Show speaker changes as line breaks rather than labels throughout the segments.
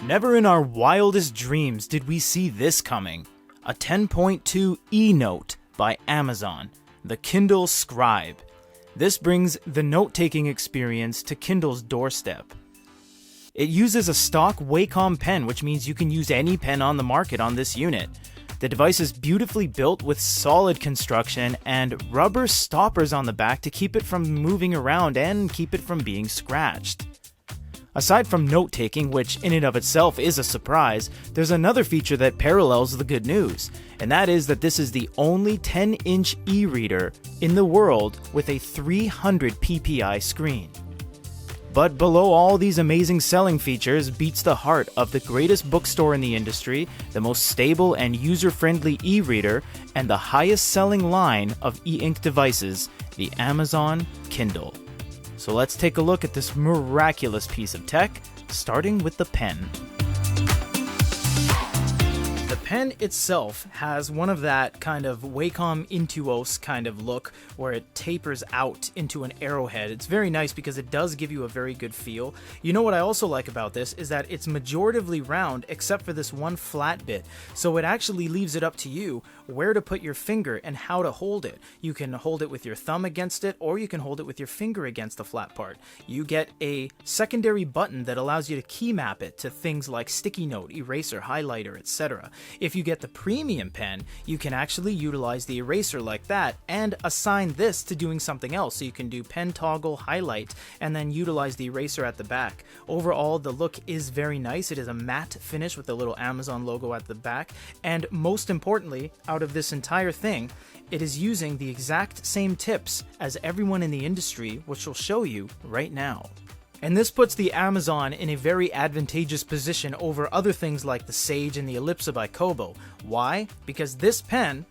Never in our wildest dreams did we see this coming. A 10.2 e-note by Amazon, the Kindle Scribe. This brings the note-taking experience to Kindle's doorstep. It uses a stock Wacom pen, which means you can use any pen on the market on this unit. The device is beautifully built with solid construction and rubber stoppers on the back to keep it from moving around and keep it from being scratched. Aside from note-taking, which in and of itself is a surprise, there's another feature that parallels the good news, and that is that this is the only 10-inch e-reader in the world with a 300 ppi screen. But below all these amazing selling features beats the heart of the greatest bookstore in the industry, the most stable and user-friendly e-reader, and the highest selling line of e-ink devices, the Amazon Kindle. So let's take a look at this miraculous piece of tech, starting with the pen. The pen itself has one of that kind of Wacom Intuos kind of look where it tapers out into an arrowhead. It's very nice because it does give you a very good feel. You know what I also like about this is that it's majoritively round except for this one flat bit. So it actually leaves it up to you where to put your finger and how to hold it. You can hold it with your thumb against it, or you can hold it with your finger against the flat part. You get a secondary button that allows you to key map it to things like sticky note, eraser, highlighter, etc. If you get the premium pen, you can actually utilize the eraser like that and assign this to doing something else. So you can do pen toggle, highlight, and then utilize the eraser at the back. Overall, the look is very nice. It is a matte finish with the little Amazon logo at the back. And most importantly, out of this entire thing, it is using the exact same tips as everyone in the industry, which will show you right now. And this puts the Amazon in a very advantageous position over other things like the Sage and the Ellipsa by Kobo. Why? Because this pen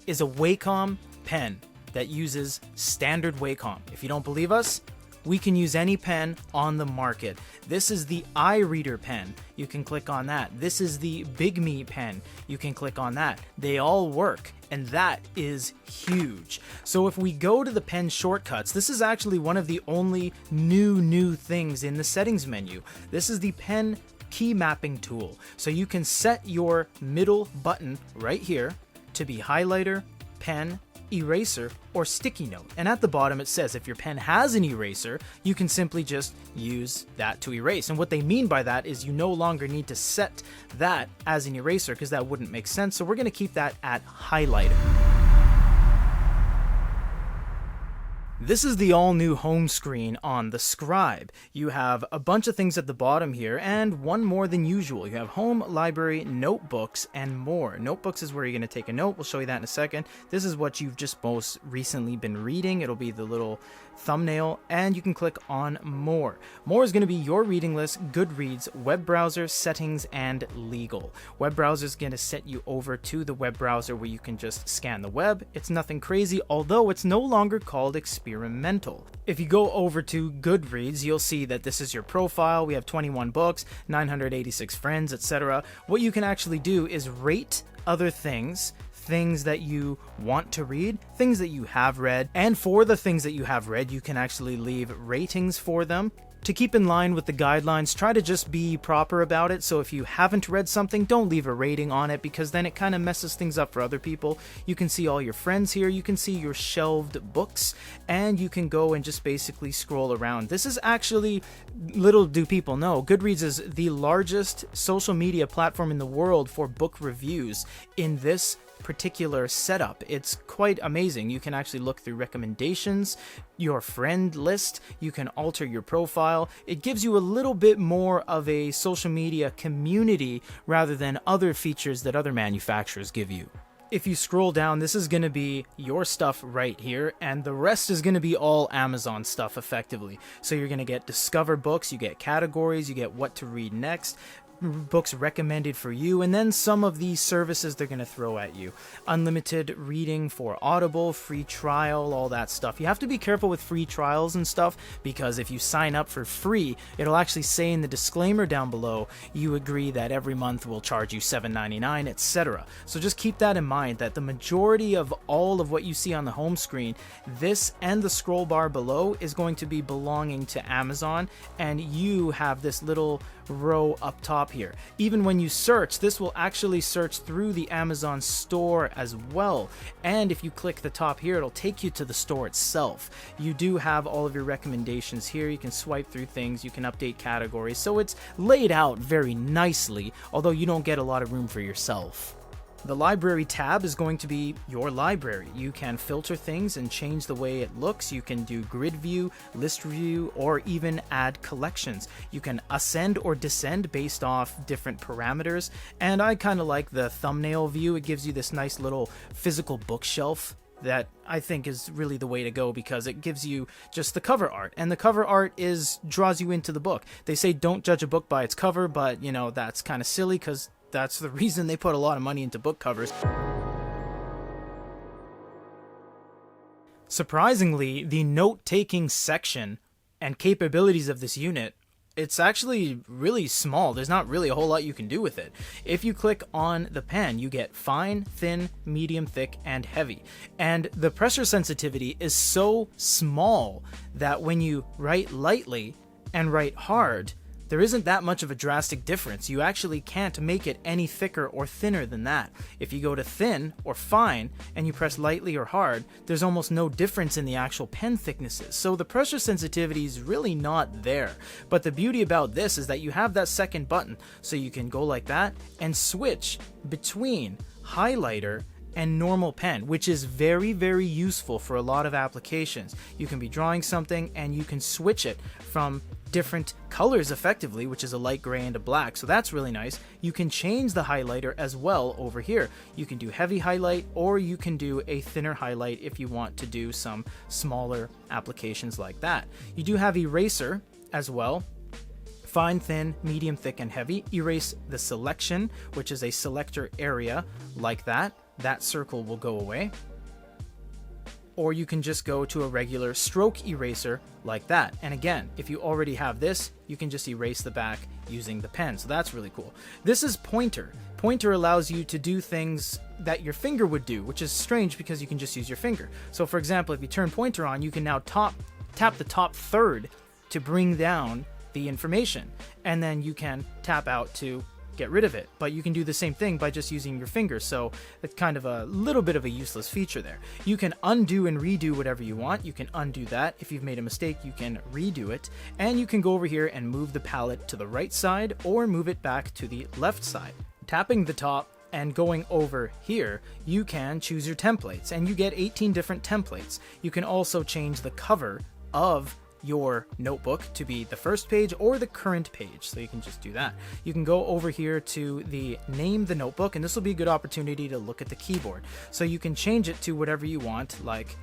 is a Wacom pen that uses standard Wacom. If you don't believe us, we can use any pen on the market. This is the EREADER pen. You can click on that. This is the BIGME pen. You can click on that. They all work, and that is huge. So if we go to the pen shortcuts, this is actually one of the only new things in the settings menu. This is the pen key mapping tool. So you can set your middle button right here to be highlighter, pen, eraser, or sticky note. And at the bottom it says if your pen has an eraser, you can simply just use that to erase. And what they mean by that is you no longer need to set that as an eraser because that wouldn't make sense. So we're going to keep that at highlighter. This is the all-new home screen on the Scribe. You have a bunch of things at the bottom here, and one more than usual. You have home, library, notebooks, and more. Notebooks is where you're going to take a note. We'll show you that in a second. This is what you've just most recently been reading. It'll be the little thumbnail, and you can click on more. More is going to be your reading list, Goodreads, web browser, settings, and legal. Web browser is going to set you over to the web browser where you can just scan the web. It's nothing crazy, although it's no longer called experimental. If you go over to Goodreads, you'll see that this is your profile. We have 21 books, 986 friends, etc. What you can actually do is rate other things that you want to read, things that you have read, and for the things that you have read, you can actually leave ratings for them. To keep in line with the guidelines, try to just be proper about it. So if you haven't read something, don't leave a rating on it because then it kind of messes things up for other people. You can see all your friends here, you can see your shelved books, and you can go and just basically scroll around. This is actually, little do people know, Goodreads is the largest social media platform in the world for book reviews in this particular setup. It's quite amazing. You can actually look through recommendations, your friend list, you can alter your profile. It gives you a little bit more of a social media community rather than other features that other manufacturers give you. If you scroll down, this is going to be your stuff right here, and the rest is going to be all Amazon stuff effectively. So you're going to get discover books, you get categories, you get what to read next, books recommended for you, and then some of these services they're going to throw at you. Unlimited reading for Audible, free trial, all that stuff. You have to be careful with free trials and stuff because if you sign up for free, it'll actually say in the disclaimer down below, you agree that every month will charge you $7.99, etc. So just keep that in mind that the majority of all of what you see on the home screen, this and the scroll bar below is going to be belonging to Amazon, and you have this little row up top top here. Even when you search, this will actually search through the Amazon store as well. And if you click the top here, it'll take you to the store itself. You do have all of your recommendations here. You can swipe through things, you can update categories. So it's laid out very nicely, although you don't get a lot of room for yourself. The library tab is going to be your library. You can filter things and change the way it looks. You can do grid view, list view, or even add collections. You can ascend or descend based off different parameters. And I kind of like the thumbnail view. It gives you this nice little physical bookshelf that I think is really the way to go, because it gives you just the cover art, and the cover art draws you into the book. They say don't judge a book by its cover, but you know, that's kind of silly, because that's the reason they put a lot of money into book covers. Surprisingly, the note-taking section and capabilities of this unit, it's actually really small. There's not really a whole lot you can do with it. If you click on the pen, you get fine, thin, medium, thick, and heavy. And the pressure sensitivity is so small that when you write lightly and write hard, there isn't that much of a drastic difference. You actually can't make it any thicker or thinner than that. If you go to thin or fine and you press lightly or hard, there's almost no difference in the actual pen thicknesses. So the pressure sensitivity is really not there. But the beauty about this is that you have that second button, so you can go like that and switch between highlighter and normal pen, which is very, very useful for a lot of applications. You can be drawing something and you can switch it from different colors effectively, which is a light gray and a black, so that's really nice. You can change the highlighter as well over here. You can do heavy highlight, or you can do a thinner highlight if you want to do some smaller applications like that. You do have eraser as well. Fine, thin, medium, thick, and heavy. Erase the selection, which is a selector area like that. That circle will go away. Or you can just go to a regular stroke eraser like that. And again, if you already have this, you can just erase the back using the pen. So that's really cool. This is pointer. Pointer allows you to do things that your finger would do, which is strange because you can just use your finger. So for example, if you turn pointer on, you can now tap the top third to bring down the information. And then you can tap out to get rid of it, but you can do the same thing by just using your finger, so it's kind of a little bit of a useless feature there. You can undo and redo whatever you want. You can undo that. If you've made a mistake, you can redo it, and you can go over here and move the palette to the right side or move it back to the left side. Tapping the top and going over here, you can choose your templates, and you get 18 different templates. You can also change the cover of your notebook to be the first page or the current page, so you can just do that. You can go over here to the name the notebook, and this will be a good opportunity to look at the keyboard, so you can change it to whatever you want, like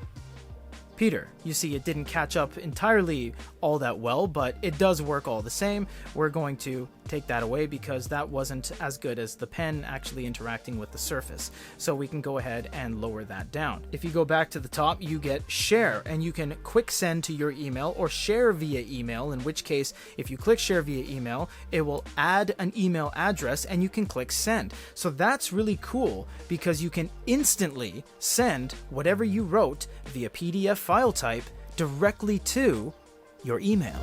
Peter. You see, it didn't catch up entirely all that well, but it does work all the same. We're going to take that away because that wasn't as good as the pen actually interacting with the surface. So we can go ahead and lower that down. If you go back to the top, you get share, and you can quick send to your email or share via email, in which case, if you click share via email, it will add an email address and you can click send. So that's really cool because you can instantly send whatever you wrote via PDF file type directly to your email.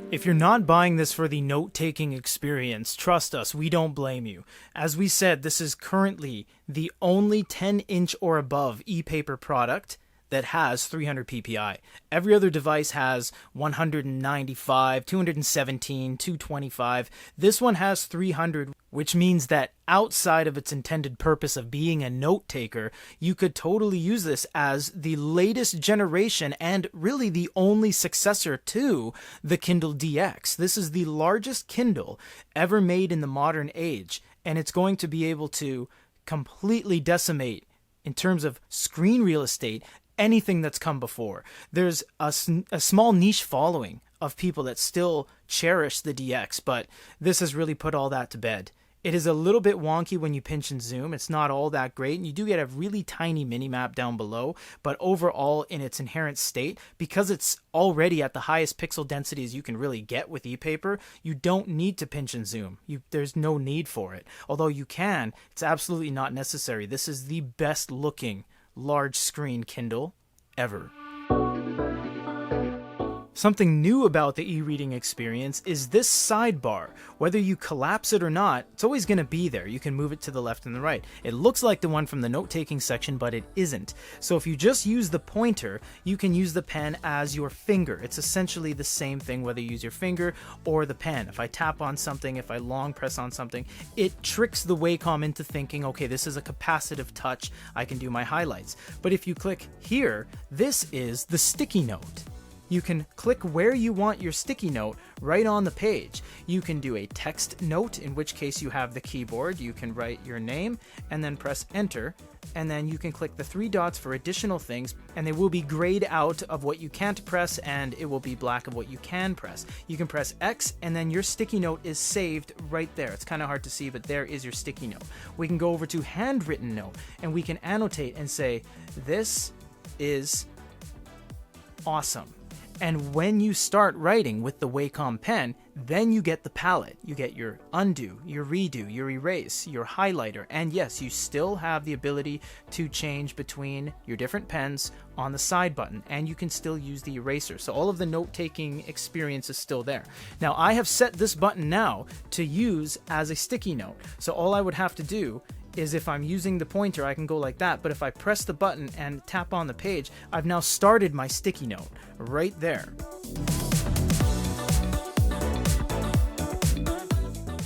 If you're not buying this for the note-taking experience, trust us, we don't blame you. As we said, this is currently the only 10-inch or above e-paper product that has 300 ppi. Every other device has 195, 217, 225. This one has 300, which means that outside of its intended purpose of being a note taker, you could totally use this as the latest generation and really the only successor to the Kindle DX. This is the largest Kindle ever made in the modern age, and it's going to be able to completely decimate, in terms of screen real estate, anything that's come before. There's a small niche following of people that still cherish the DX, but this has really put all that to bed. It is a little bit wonky when you pinch and zoom. It's not all that great, and you do get a really tiny mini-map down below, but overall in its inherent state, because it's already at the highest pixel densities you can really get with ePaper, you don't need to pinch and zoom. There's no need for it. Although you can, it's absolutely not necessary. This is the best looking large screen Kindle ever. Something new about the e-reading experience is this sidebar. Whether you collapse it or not, it's always going to be there. You can move it to the left and the right. It looks like the one from the note-taking section, but it isn't. So if you just use the pointer, you can use the pen as your finger. It's essentially the same thing whether you use your finger or the pen. If I tap on something, if I long press on something, it tricks the Wacom into thinking, okay, this is a capacitive touch, I can do my highlights. But if you click here, this is the sticky note. You can click where you want your sticky note right on the page. You can do a text note, in which case you have the keyboard. You can write your name and then press enter, and then you can click the 3 dots for additional things, and they will be grayed out of what you can't press, and it will be black of what you can press. You can press X, and then your sticky note is saved right there. It's kind of hard to see, but there is your sticky note. We can go over to handwritten note, and we can annotate and say, this is awesome. And when you start writing with the Wacom pen, then you get the palette. You get your undo, your redo, your erase, your highlighter, and yes, you still have the ability to change between your different pens on the side button, and you can still use the eraser. So all of the note-taking experience is still there. Now, I have set this button now to use as a sticky note. So all I would have to do is if I'm using the pointer, I can go like that, but if I press the button and tap on the page, I've now started my sticky note right there.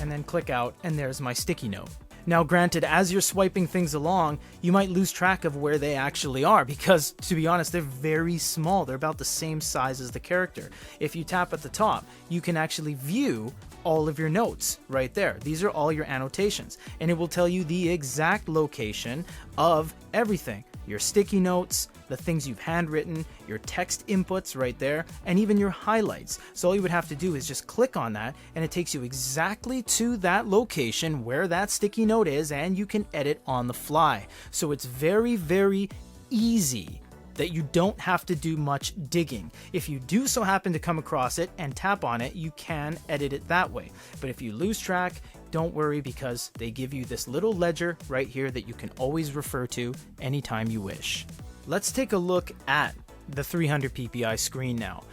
And then click out, and there's my sticky note. Now granted, as you're swiping things along, you might lose track of where they actually are because, to be honest, they're very small. They're about the same size as the character. If you tap at the top, you can actually view all of your notes right there. These are all your annotations, and it will tell you the exact location of everything. Your sticky notes, the things you've handwritten, your text inputs right there, and even your highlights. So all you would have to do is just click on that, and it takes you exactly to that location where that sticky note is, and you can edit on the fly. So it's very, very easy that you don't have to do much digging. If you do so happen to come across it and tap on it, you can edit it that way. But if you lose track, don't worry, because they give you this little ledger right here that you can always refer to anytime you wish. Let's take a look at the 300 ppi screen now.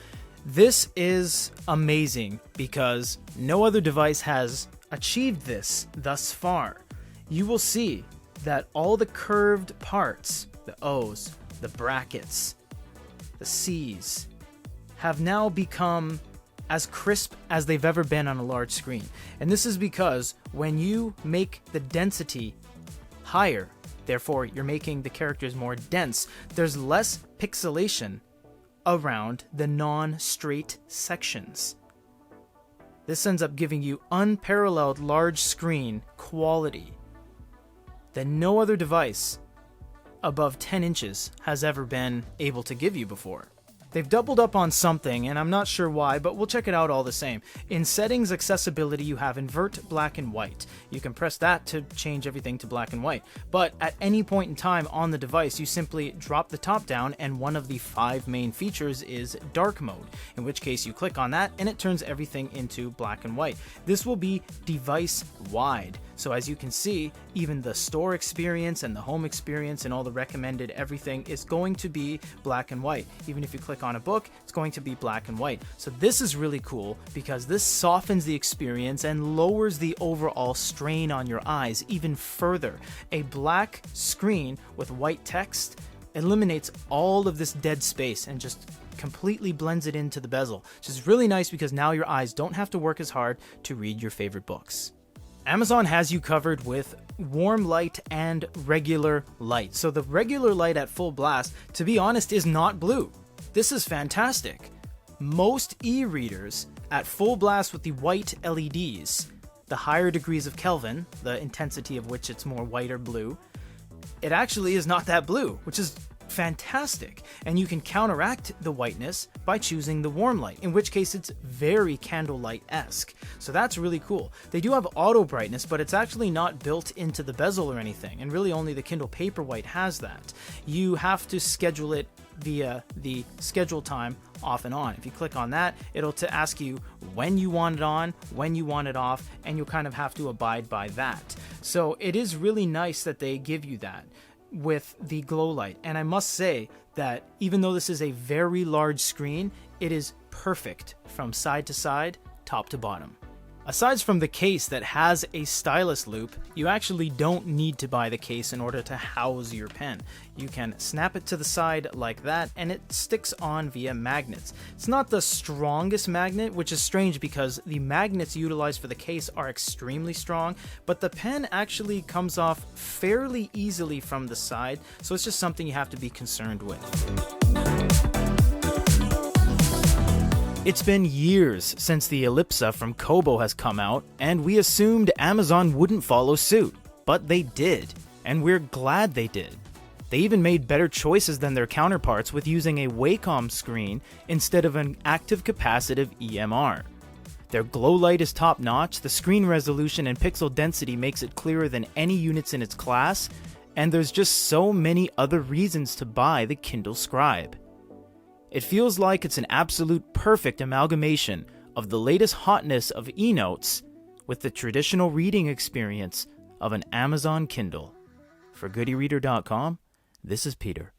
This is amazing because no other device has achieved this thus far. You will see that all the curved parts, the O's, the brackets, the C's, have now become as crisp as they've ever been on a large screen. And this is because when you make the density higher, therefore you're making the characters more dense, there's less pixelation around the non-straight sections. This ends up giving you unparalleled large screen quality that no other device above 10 inches has ever been able to give you before. They've doubled up on something, and I'm not sure why, but we'll check it out all the same. In settings accessibility, you have invert black and white. You can press that to change everything to black and white. But at any point in time on the device, you simply drop the top down, and one of the 5 main features is dark mode, in which case you click on that and it turns everything into black and white. This will be device wide. So as you can see, even the store experience and the home experience and all the recommended everything is going to be black and white. Even if you click on a book, it's going to be black and white. So this is really cool because this softens the experience and lowers the overall strain on your eyes even further. A black screen with white text eliminates all of this dead space and just completely blends it into the bezel, which is really nice because now your eyes don't have to work as hard to read your favorite books. Amazon has you covered with warm light and regular light. So the regular light at full blast, to be honest, is not blue. This is fantastic. Most e-readers at full blast with the white LEDs, the higher degrees of Kelvin, the intensity of which it's more white or blue, it actually is not that blue, which is fantastic. And you can counteract the whiteness by choosing the warm light, in which case it's very candlelight-esque. So that's really cool. They do have auto brightness, but it's actually not built into the bezel or anything, and really only the Kindle Paperwhite has that. You have to schedule it via the schedule time off and on. If you click on that, it'll ask you when you want it on, when you want it off, and you'll kind of have to abide by that. So it is really nice that they give you that with the glow light. And I must say that even though this is a very large screen, it is perfect from side to side, top to bottom. Aside from the case that has a stylus loop, you actually don't need to buy the case in order to house your pen. You can snap it to the side like that, and it sticks on via magnets. It's not the strongest magnet, which is strange because the magnets utilized for the case are extremely strong, but the pen actually comes off fairly easily from the side, so it's just something you have to be concerned with. It's been years since the Ellipsa from Kobo has come out, and we assumed Amazon wouldn't follow suit, but they did, and we're glad they did. They even made better choices than their counterparts with using a Wacom screen instead of an active capacitive EMR. Their glow light is top-notch, the screen resolution and pixel density makes it clearer than any units in its class, and there's just so many other reasons to buy the Kindle Scribe. It feels like it's an absolute perfect amalgamation of the latest hotness of e-notes with the traditional reading experience of an Amazon Kindle. For GoodyReader.com, this is Peter.